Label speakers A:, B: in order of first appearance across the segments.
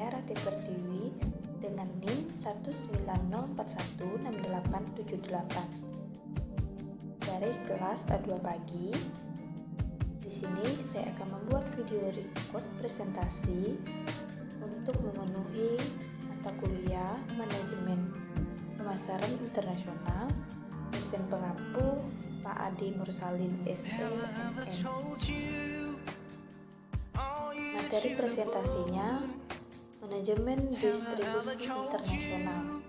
A: saya Rati Pertiwi dengan NIM 190416878 dari kelas A2 pagi. Di sini saya akan membuat video record presentasi untuk memenuhi mata kuliah Manajemen Pemasaran Internasional dosen pengampu Pak Adi Mursalin SE MM. Materi presentasinya Manajemen Distribusi Internasional.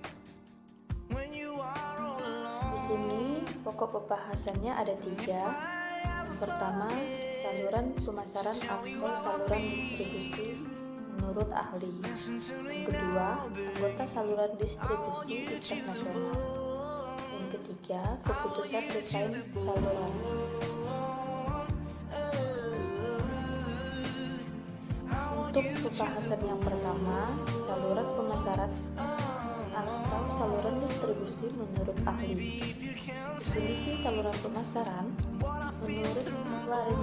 A: Di sini pokok pembahasannya ada 3. Yang pertama, saluran pemasaran atau saluran distribusi menurut ahli. Yang kedua, anggota saluran distribusi internasional. Yang ketiga, keputusan desain saluran. Untuk pembahasan yang pertama, saluran pemasaran atau saluran distribusi menurut ahli. Definisi saluran pemasaran menurut Warren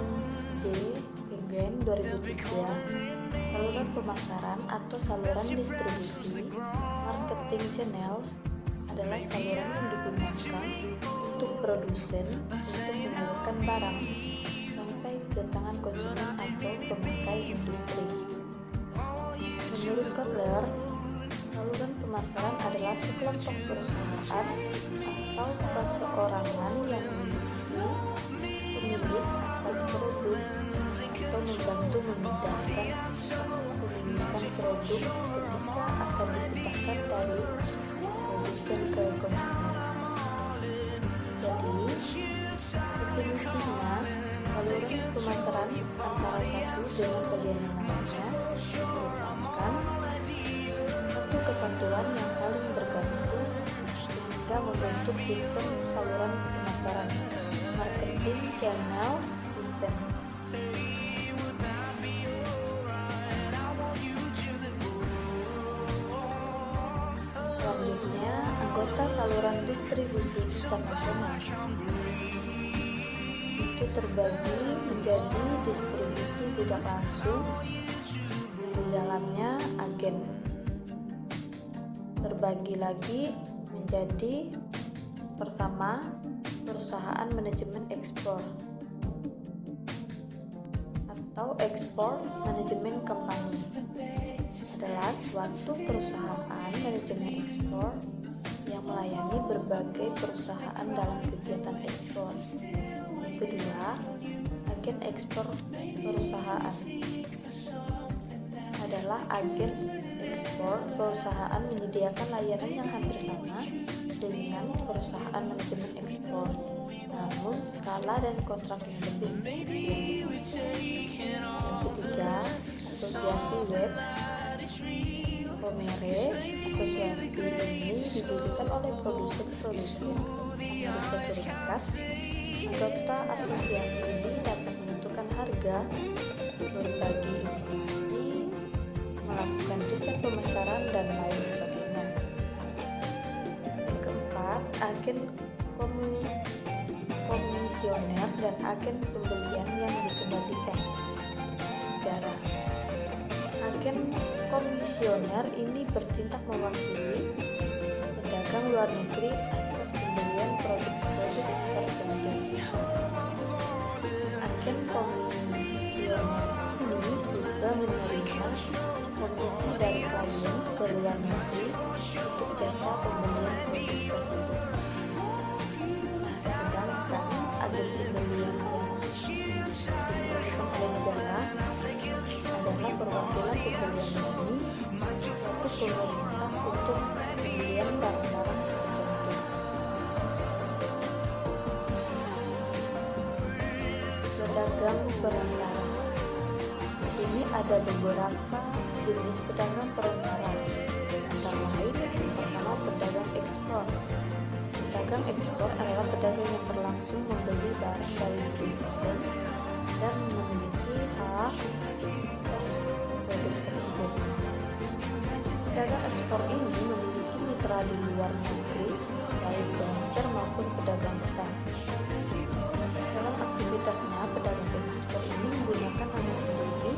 A: J. Hengen 2003, saluran pemasaran atau saluran distribusi marketing channels adalah saluran yang digunakan untuk produsen untuk menyalurkan barang sampai ke tangan konsumen atau pemakai industri. Menurut Kotler, saluran pemasaran adalah sekelompok perusahaan atau perseorangan yang memiliki pemilik atas produk atau membantu memindahkan pemilikan produk ketika akan dipindahkan dari produsen ke konsumen. Jadi, definisinya saluran pemasaran antara satu dengan bagian yang lainnya merupakan satu kesatuan yang saling bergantung sehingga membentuk sistem saluran pemasaran marketing channel system. Selanjutnya, anggota saluran distribusi internasional itu terbagi menjadi distribusi tidak langsung, di dalamnya agen. Terbagi lagi menjadi pertama, perusahaan manajemen ekspor atau ekspor manajemen company adalah suatu perusahaan manajemen ekspor yang melayani berbagai perusahaan dalam kegiatan ekspor. Kedua, agen ekspor perusahaan adalah agen ekspor perusahaan menyediakan layanan yang hampir sama dengan perusahaan manajemen ekspor, namun skala dan kontrak yang lebih. Yang ketiga, asosiasi web Pomere. Asosiasi ini didirikan oleh produsen-produsen Amerika Serikat. Anggota asosiasi ini dapat menentukan harga, berbagi informasi, melakukan riset pemasaran, dan lain sebagainya. Yang keempat, agen komisioner dan agen pembelian yang dikendalikan negara. Agen komisioner ini bertindak mewakili pedagang luar negeri atas pembelian produk-produk tertentu. Agen komisioner ini juga menerima komisi dari klien ke luar negeri untuk jasa pembelian produk tersebut. Sedangkan agen pembelian yang diperlukan oleh negara adalah perwakilan pembelian resmi untuk pemerintah untuk pembelian barang-barang tertentu. Pedagang perantara. Ini ada beberapa jenis pedagang perantara, antara lain yang pertama pedagang ekspor. Pedagang ekspor adalah pedagang yang berlangsung membeli barang dari produsen dan memiliki hak atas produk tersebut. Pedagang ekspor ini memiliki mitra di luar negeri, baik pengecer maupun pedagang besar. Dalam aktivitasnya, pedagang ekspor ini menggunakan nama sendiri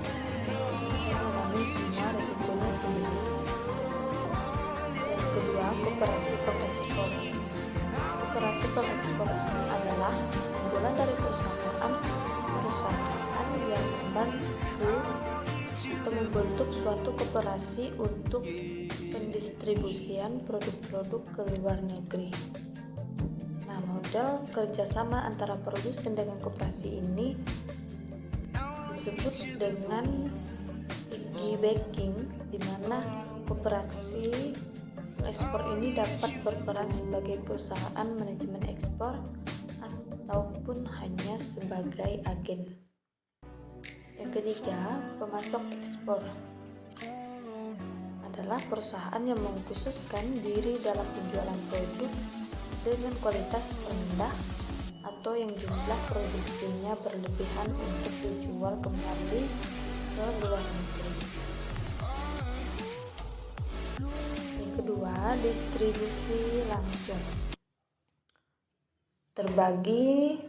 A: dan menanggung semua resikonya sendiri. atau membentuk suatu koperasi untuk pendistribusian produk-produk ke luar negeri. Nah, model kerjasama antara produsen dengan koperasi ini disebut dengan piggybacking, di mana koperasi ekspor ini dapat berperan sebagai perusahaan manajemen ekspor ataupun hanya sebagai agen. Yang ketiga, pemasok ekspor adalah perusahaan yang mengkhususkan diri dalam penjualan produk dengan kualitas rendah atau yang jumlah produksinya berlebihan untuk dijual kembali ke luar negeri. Yang kedua, distribusi langsung terbagi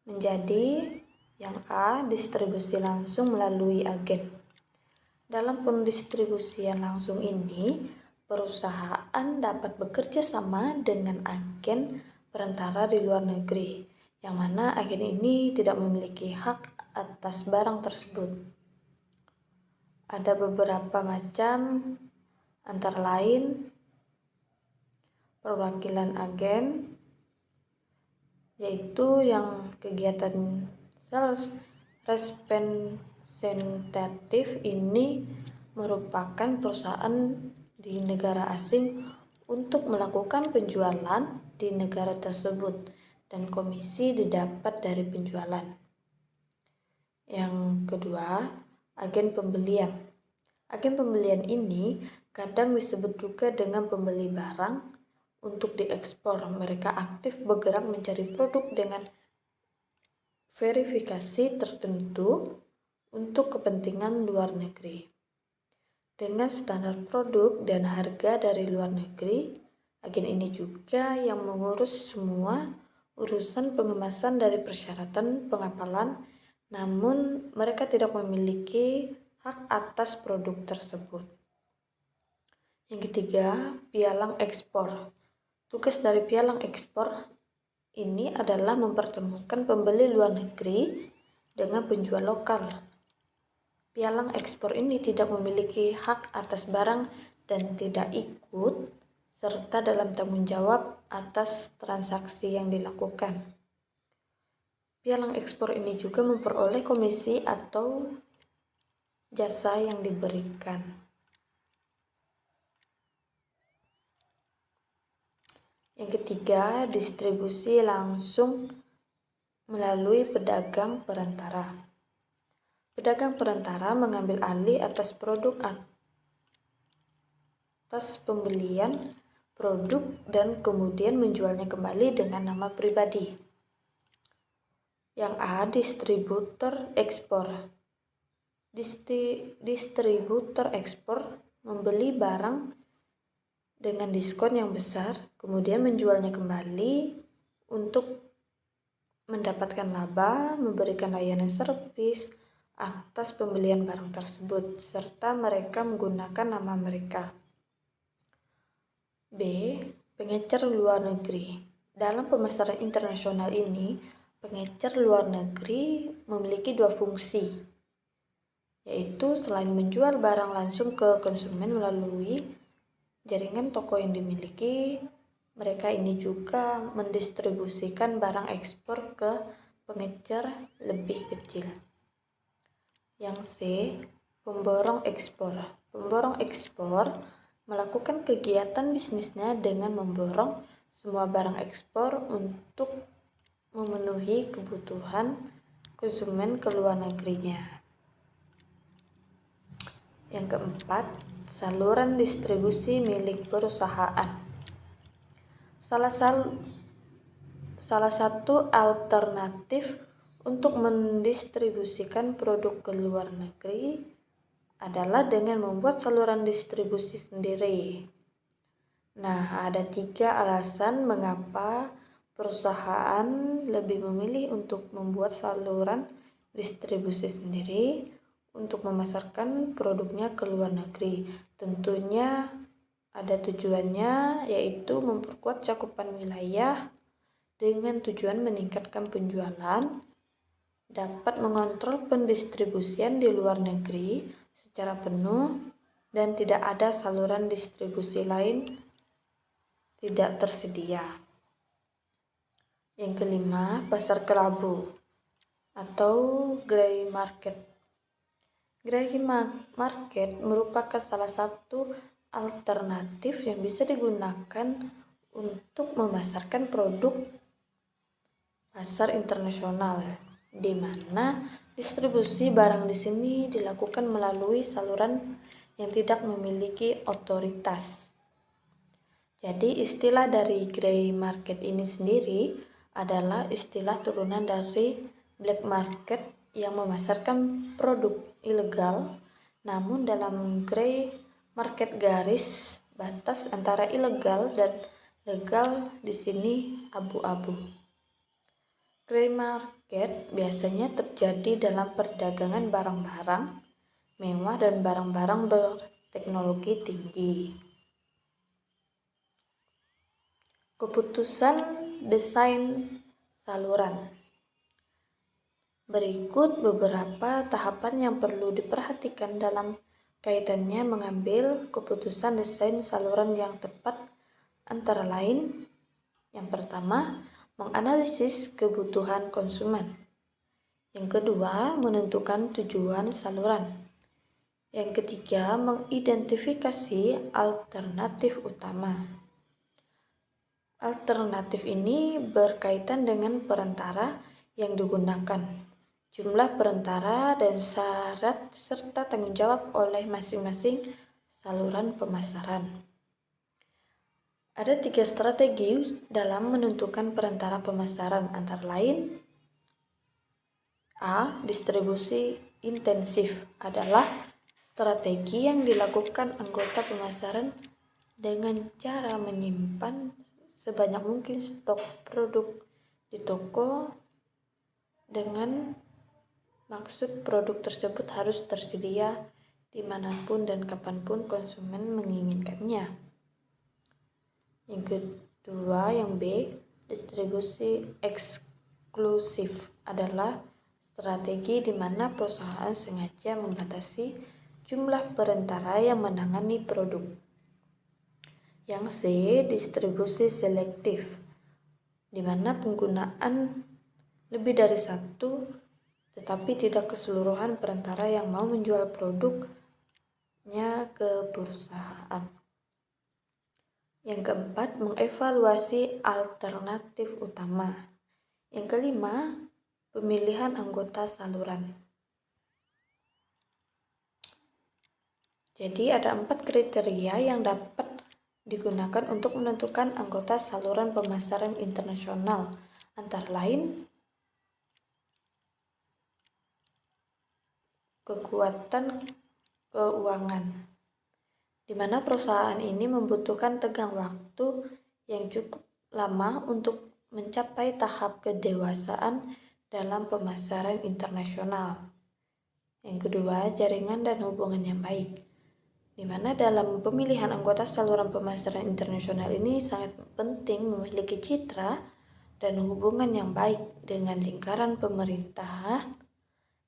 A: menjadi yang A, distribusi langsung melalui agen. Dalam pendistribusian langsung ini, perusahaan dapat bekerja sama dengan agen perantara di luar negeri, yang mana agen ini tidak memiliki hak atas barang tersebut. Ada beberapa macam, antara lain perwakilan agen, yaitu yang kegiatan sales representatif ini merupakan perusahaan di negara asing untuk melakukan penjualan di negara tersebut dan komisi didapat dari penjualan. Yang kedua, agen pembelian. Agen pembelian ini kadang disebut juga dengan pembeli barang untuk diekspor. Mereka aktif bergerak mencari produk dengan verifikasi tertentu untuk kepentingan luar negeri. Dengan standar produk dan harga dari luar negeri, agen ini juga yang mengurus semua urusan pengemasan dari persyaratan pengapalan, namun mereka tidak memiliki hak atas produk tersebut. Yang ketiga, pialang ekspor. Tugas dari pialang ekspor ini adalah mempertemukan pembeli luar negeri dengan penjual lokal. Pialang ekspor ini tidak memiliki hak atas barang dan tidak ikut serta dalam tanggung jawab atas transaksi yang dilakukan. Pialang ekspor ini juga memperoleh komisi atau jasa yang diberikan. Yang ketiga, distribusi langsung melalui pedagang perantara. Pedagang perantara mengambil alih atas produk atas pembelian produk dan kemudian menjualnya kembali dengan nama pribadi. Yang A, distributor ekspor. Distributor ekspor membeli barang dengan diskon yang besar, kemudian menjualnya kembali untuk mendapatkan laba, memberikan layanan servis atas pembelian barang tersebut, serta mereka menggunakan nama mereka. B, pengecer luar negeri. Dalam pemasaran internasional ini, pengecer luar negeri memiliki dua fungsi, yaitu selain menjual barang langsung ke konsumen melalui jaringan toko yang dimiliki, mereka ini juga mendistribusikan barang ekspor ke pengecer lebih kecil. Yang C, pemborong ekspor. Pemborong ekspor melakukan kegiatan bisnisnya dengan memborong semua barang ekspor untuk memenuhi kebutuhan konsumen ke luar negerinya. Yang keempat, saluran distribusi milik perusahaan. Salah satu alternatif untuk mendistribusikan produk ke luar negeri adalah dengan membuat saluran distribusi sendiri. Nah, ada 3 alasan mengapa perusahaan lebih memilih untuk membuat saluran distribusi sendiri untuk memasarkan produknya ke luar negeri. Tentunya ada tujuannya, yaitu memperkuat cakupan wilayah dengan tujuan meningkatkan penjualan, dapat mengontrol pendistribusian di luar negeri secara penuh dan tidak ada saluran distribusi lain tidak tersedia. Yang kelima, pasar kelabu atau grey market. Grey market merupakan salah satu alternatif yang bisa digunakan untuk memasarkan produk pasar internasional, di mana distribusi barang di sini dilakukan melalui saluran yang tidak memiliki otoritas. Jadi istilah dari grey market ini sendiri adalah istilah turunan dari black market yang memasarkan produk ilegal, namun dalam grey market garis batas antara ilegal dan legal di sini abu-abu. Grey market biasanya terjadi dalam perdagangan barang-barang mewah dan barang-barang berteknologi tinggi. Keputusan desain saluran. Berikut beberapa tahapan yang perlu diperhatikan dalam kaitannya mengambil keputusan desain saluran yang tepat, antara lain: yang pertama, menganalisis kebutuhan konsumen. Yang kedua, menentukan tujuan saluran. Yang ketiga, mengidentifikasi alternatif utama. Alternatif ini berkaitan dengan perantara yang digunakan, jumlah perantara, dan syarat serta tanggung jawab oleh masing-masing saluran pemasaran. Ada 3 strategi dalam menentukan perantara pemasaran, antara lain: A. Distribusi intensif adalah strategi yang dilakukan anggota pemasaran dengan cara menyimpan sebanyak mungkin stok produk di toko dengan maksud produk tersebut harus tersedia dimanapun dan kapanpun konsumen menginginkannya. Yang kedua, yang B, distribusi eksklusif adalah strategi di mana perusahaan sengaja membatasi jumlah perantara yang menangani produk. Yang C, distribusi selektif, di mana penggunaan lebih dari satu tetapi tidak keseluruhan perantara yang mau menjual produknya ke perusahaan. Yang keempat, mengevaluasi alternatif utama. Yang kelima, pemilihan anggota saluran. Jadi ada 4 kriteria yang dapat digunakan untuk menentukan anggota saluran pemasaran internasional, antara lain: kekuatan keuangan, di mana perusahaan ini membutuhkan tenggang waktu yang cukup lama untuk mencapai tahap kedewasaan dalam pemasaran internasional. Yang kedua, jaringan dan hubungan yang baik, di mana dalam pemilihan anggota saluran pemasaran internasional ini sangat penting memiliki citra dan hubungan yang baik dengan lingkaran pemerintah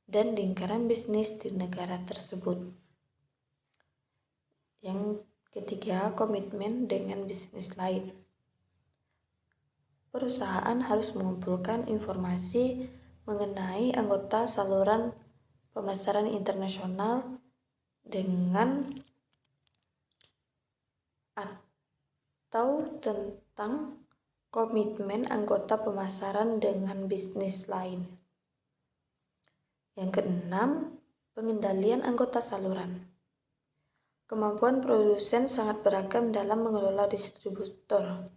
A: dan lingkaran bisnis di negara tersebut. Yang ketiga, komitmen dengan bisnis lain. Perusahaan harus mengumpulkan informasi mengenai anggota saluran pemasaran internasional dengan atau tentang komitmen anggota pemasaran dengan bisnis lain. Yang keenam, pengendalian anggota saluran. Kemampuan produsen sangat beragam dalam mengelola distributor.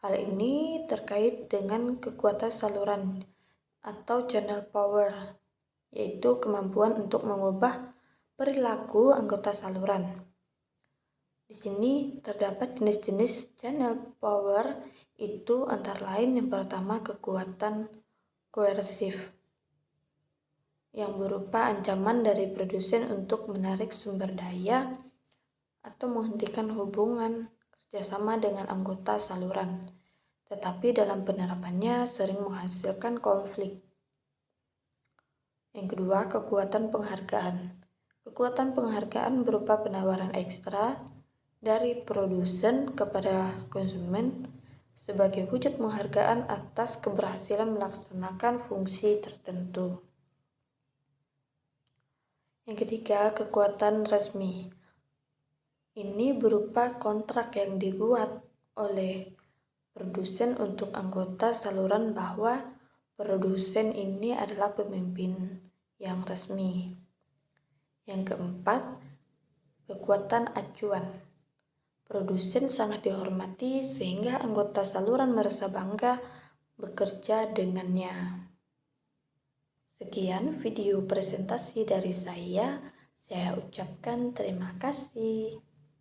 A: Hal ini terkait dengan kekuatan saluran atau channel power, yaitu kemampuan untuk mengubah perilaku anggota saluran. Di sini terdapat jenis-jenis channel power, itu antara lain: yang pertama, kekuatan koersif, yang berupa ancaman dari produsen untuk menarik sumber daya atau menghentikan hubungan kerjasama dengan anggota saluran, tetapi dalam penerapannya sering menghasilkan konflik. Yang kedua, kekuatan penghargaan. Kekuatan penghargaan berupa penawaran ekstra dari produsen kepada konsumen sebagai wujud penghargaan atas keberhasilan melaksanakan fungsi tertentu. Yang ketiga, kekuatan resmi. Ini berupa kontrak yang dibuat oleh produsen untuk anggota saluran bahwa produsen ini adalah pemimpin yang resmi. Yang keempat, kekuatan acuan. Produsen sangat dihormati sehingga anggota saluran merasa bangga bekerja dengannya. Sekian video presentasi dari saya ucapkan terima kasih.